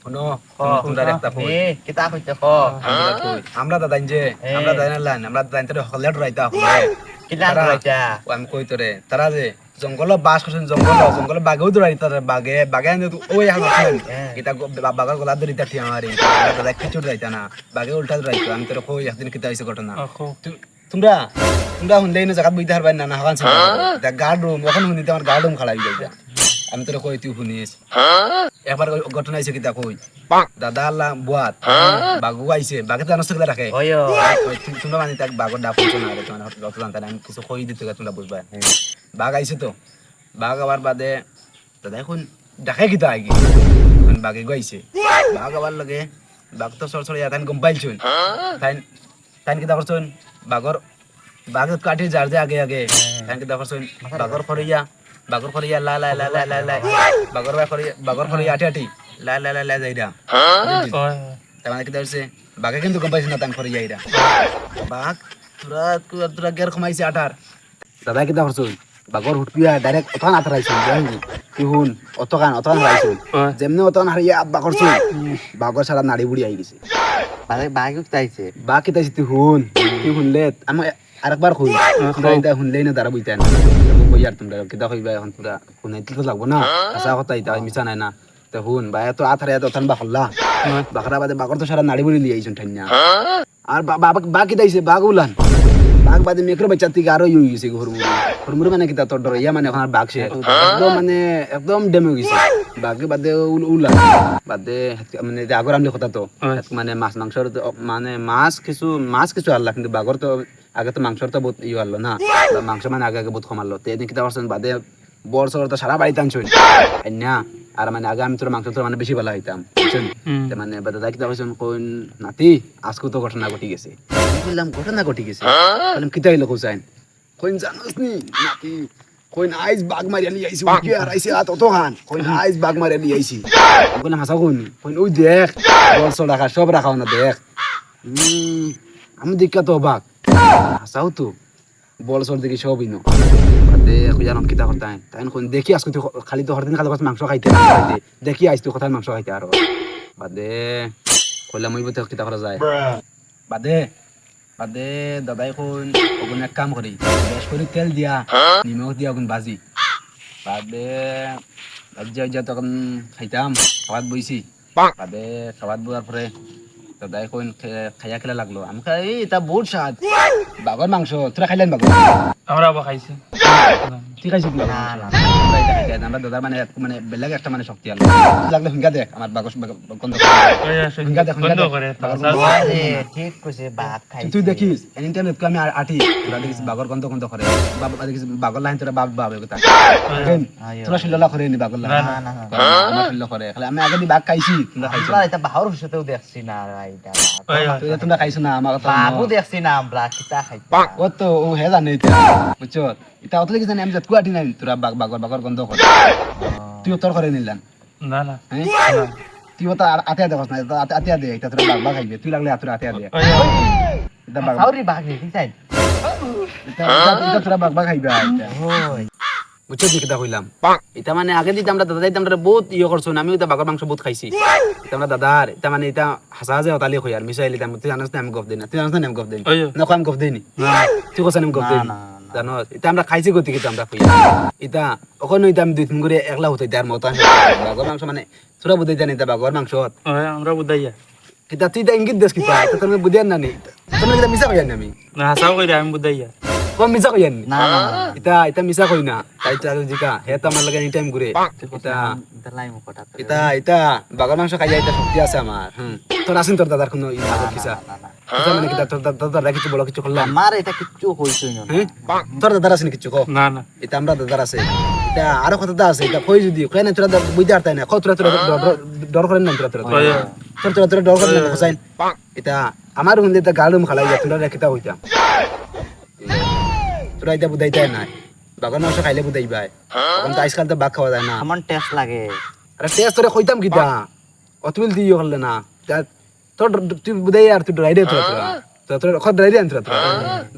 শুনো তোমরা একটা কই কিতা কইতে খ আমরা দাদাইন যে আমরা দাদাইন আমরা দাদাইন তো হলে ডরাইতা হলে কিলা কইতা আমি কই তোরে তারা যে জঙ্গল বাস করছেন জঙ্গল বাগেও দৌড়াইতা বাগে বাগে ওই হালছেন এটা বাগার গলা ধরিতা ঠিয়া মারি দাদা কিছু দৌড়াইতা না বাগে উল্টা দৌড়াইতো আমি তোরে কই একদিন কিতা হইছে ঘটনা তোমরা তোমরা হুনলেই না জায়গা বইতে পারবেন না হাগান গার্ড রুম ওখানে হুনিতে আমার গার্ড রুম খালাই যাইতা আমি তোরে কই তুই শুনিস একবার ঘটনা হইছে কিতা কই দাদা আল্লাহ বুয়াত বাগু আইছে বাগে তো আনস্ত রাখে তোমরা মানে তাক বাগর ডাক হইছে না রে তোমার যত জানতা আমি কিছু কই দিতে তোমরা বুঝবা বাঘ আইছে তো বাঘ আবার বাদে দাদা এখন ডাকে কিতা আইগি বাগে গাইছে বাঘ আবার লাগে বাঘ তো সর সর ইয়াতান গম পাইছুন তাই তাই কিতা করছুন বাঘর কাটি যার যে আগে আগে তাই কিতা করছুন বাঘর খরিয়া লা লা লা লা লা লা বাঘর খরিয়া আটি আটি লা লা লা লা যাইরা তার মানে কিতা হইছে বাঘে কিন্তু গম পাইছ না তান খরিয়া আইরা বাঘ তোরা গের খমাইছে আটার দাদা কিতা করছুন বাঘর হুটপিয়া ডাইরেক্ট অতখান আতরাইছুন জানি কি হুন অতখান হারাইছুন যেমনি অতখান হারিয়া আব্বা করছুন বাঘর সারা নাড়ি বুড়ি আই গেছে বাঘ কিতাইছে বাঘ কিতাইছে তুই শুনলে আমি আরেকবার কই তোমরা এটা শুনলেই না দাঁড়া বইতেন কই আর তোমরা কিতা কইবা এখন তোমরা শুনাইতে তো লাগবো না আশা কথা এটা মিছা নাই না তো শুন ভাই তো আথারে এত থান বাখল্লা বাখরা বাদে বাঘর তো সারা নাড়ি বুড়ি লিয়ে আইছুন ঠান্না আর বাঘ কিতাইছে বাঘ উলান বাঘ বাদে মেকর বাচ্চা থেকে আরো ইয়ে গেছে হুরমুর মানে কিতা তোর ডর ইয়া মানে এখন আর বাঘ সে একদম মানে একদম ডেমে গেছে বাঘে বাদে উলান বাদে মানে আগর আমলে কথা তো মানে মাছ মাংসর মানে মাছ কিছু আল্লাহ কিন্তু বাঘর তো আগে তো মাংসর তো বহুত ইয়ে আনলো না মাংস মানে আগে বহুত কমালো তো এদিন কিতা করছেন বাদে বর সর তো সারা বাড়িতে আনছুন না আর মানে আগে আমি তোর মাংস তোর মানে বেশি ভালো হইতাম বুঝছেন মানে দাদা কিতা করছেন কোন নাতি আজকে তো ঘটনা ঘটি গেছে বললাম ঘটনা ঘটি গেছে বললাম কিতা হইলো কোসাইন কোন জানোস নি নাতি কোন আইস বাঘ মারিয়া লিয়ে আইছি কি আর আইছে আত তো খান কোন আইস বাঘ মারিয়া লিয়ে আইছি বললাম হাসা কোন ওই দেখ বল সর রাখা সব রাখাও না দেখ আমি দেখা তো বাঘ হাসাও তো বল সর দেখি সবই নো বাদে কই জানো কিতা করতে তাই কোন দেখি আজকে খালি তো হরদিন খালি মাংস খাইতে দেখি আইস তো কথা মাংস খাইতে আর বাদে কইলাম ওই বতে কিতা করা যায় বাদে দাদাই কোন ওগুন এক কাম করি বেশ করে তেল দিয়া নিমখ দিয়া ওগুন ভাজি বাদে যা তখন খাইতাম খাওয়াত বইছি বাদে খাওয়াত বইয়ার পরে দাদাই কোন খাইয়া খেলা লাগলো আমি খাই এটা বহুত স্বাদ বাঘর মাংস তোরা খাইলেন বাঘর আমরা খাইছি ঠিক আছে আমরা দাদার মানে মানে বেলেগ একটা মানে শক্তি আলো লাগলে হুঙ্গা দেখ আমার বাঘর গন্ধ হুঙ্গা দেখ ঠিক কইছে বাঘ খাইছে তুই দেখিস ইন্টারনেট আমি আটি তোরা দেখিস বাঘর গন্ধ করে বাবা দেখিস বাঘর লাইন তোরা বাবা কথা তোরা শিললা করে নি বাঘর লাইন না না আমার শিললা করে খালি আমি আগে বাঘ খাইছি তোমরা খাইছো আমরা এটা বাহার সাথেও দেখছি না এটা তোমরা খাইছো না আমার কথা বাঘও দেখছি না আমরা কিতা খাইছি ও তো ও হে জানে এটা বুঝছো এটা অত দেখিস আমি যাত কুয়াটি নাই তোরা বাঘর গন্ধ করে তুই তোর করে নিলাম না না তুই তো আতে দেখছ না আতে দে এটা তোরা বাঘ খাইবে তুই লাগলে তোরা আতে দে এটা বাঘ সাউরি বাঘ দেখি তাই এটা তোরা বাঘ খাইবে ওই বুঝছো কি কথা কইলাম এটা মানে আগে দিতে আমরা দাদা আমরা বহুত ইয়ে করছো আমিও এটা বাঘর মাংস বহুত খাইছি এটা আমরা দাদার এটা মানে এটা হাসা যে অতালি কই আর মিসাইলি তুই জানাস না আমি গপ দেই না তুই জানাস না আমি গপ দেই না কই আমি গপ দেই নি তুই কইছ আমি গপ দেই জানো এটা আমরা খাইছি গতি কিন্তু আমরা কই এটা ওখানে এটা আমি দুই তিন করে একলা হতে তার মত বাঘর মাংস মানে তোরা বুঝাই জানি এটা বাঘর মাংস আমরা বুঝাইয়া কিতা তুই এটা ইঙ্গিত দেশ কিতা এটা তুমি বুঝিয়ান না নি তুমি এটা মিছা কইয়ান আমি না হাসাও কইরা আমি বুঝাইয়া কোন মিছা কইয়ান না না এটা মিছা কই না তাই চালু জিকা হে তো আমার লাগে এনি টাইম ঘুরে এটা লাই মুকটা এটা বাঘর মাংস খাইয়া এটা শক্তি আছে আমার তোর আসেন তোর দাদার কোনো ইয়া কিসা এটা মানে কিতা তোর দাদার কিছু বড় কিছু করলাম আমার এটা কিচ্ছু হইছই না তোর দাদার আছে কিছু কো না না এটা আমরা দাদার আছে এটা আরো কথা আছে এটা কই যদি কই না তোরা বুঝতে পারতাই না তোরা ডর করেন না তোরা ডর করেন না হোসাইন এটা আমার হুন্দে এটা গালুম খালাই যা তোরা কিতা হইতা তোরা এটা বুঝাইতাই না বাঘর মাংস খাইলে বুঝাইবাই এখন তো আজকাল তো বাঘ খাওয়া যায় না কেমন টেস্ট লাগে আরে টেস্ট তোরে কইতাম কিতা অতুল দিও করলে না তোর তুই বুঝাই আর তুই ডরাই দে তোরা খদ ডরাই দে তোরা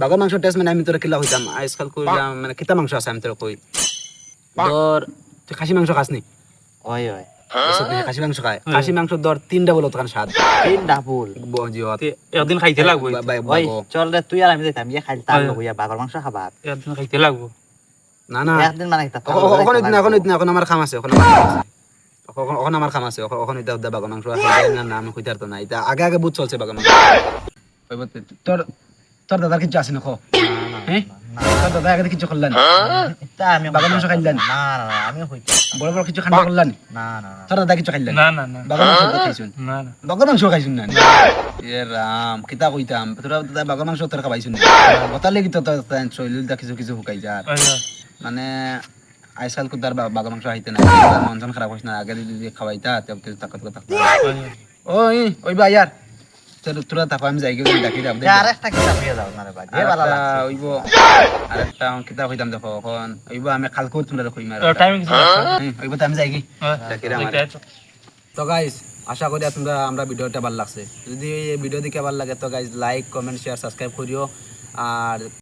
বাঘর মাংস টেস্ট মানে আমি তোরা কিলা হইতাম আজকাল কইলাম মানে কিতা মাংস আছে আমি তোরা কই তোর তুই খাসি মাংস খাস নি ওই ওই এসব নিয়ে খাসি মাংস খায় খাসি মাংস ধর 3টা বলো তখন স্বাদ তিনটা ফুল জিওত তে একদিন খাইতে লাগবো ওই চল রে তুই আর আমি যাইতাম ইয়ে খাইতে তার লগ ইয়া বাগর মাংস খাবার একদিন খাইতে লাগবো না না একদিন মানে একটা এখন আমার খাম আছে এখন আমার খাম আছে এখন এটা বাগা মাংস না আমি কইতে পারতো না এটা আগে আগে বুঝ চলছে বাগা মাংস তোর তোর দাদার কিছু আছে না খো হ্যাঁ তোর দাদা আগে কিছু করলেন এটা আমি বাগা মাংস খাইলেন না না না আমি হইতে বড় বড় কিছু খান্ডা করলেন না না না তোর দাদা কিছু খাইলেন না না না বাগা মাংস খাইছুন না না বাগা মাংস খাইছুন না এ রাম কিতা কইতাম তোরা দাদা বাগা মাংস তোর খাইছুন কথা লাগি তো তোর শৈলীল দা কিছু কিছু হুকাই যার মানে আইসাল কুদার বাগা মাংস খাইতে না মন জন খারাপ হইছ না আগে যদি খাওয়াইতা তবে কিছু তাকত কথা ওই ওই ভাই यार তোরা তাপা আমি যাই গিয়ে ডাকি দাও আর একটা কি হয়ে যাও না রে ভাই এ ভালো লাগছে ওইব আরেকটা কিতা কইতাম দেখো এখন ওইব আমি কালকে তোমরা কই মার টাইমিং কি ওইব তো আমি যাই কি ডাকি দাও তো গাইস আশা করি আমরা ভিডিওটা ভালো লাগছে যদি এই ভিডিও দেখে ভালো লাগে তো guys like comment share subscribe করিও আর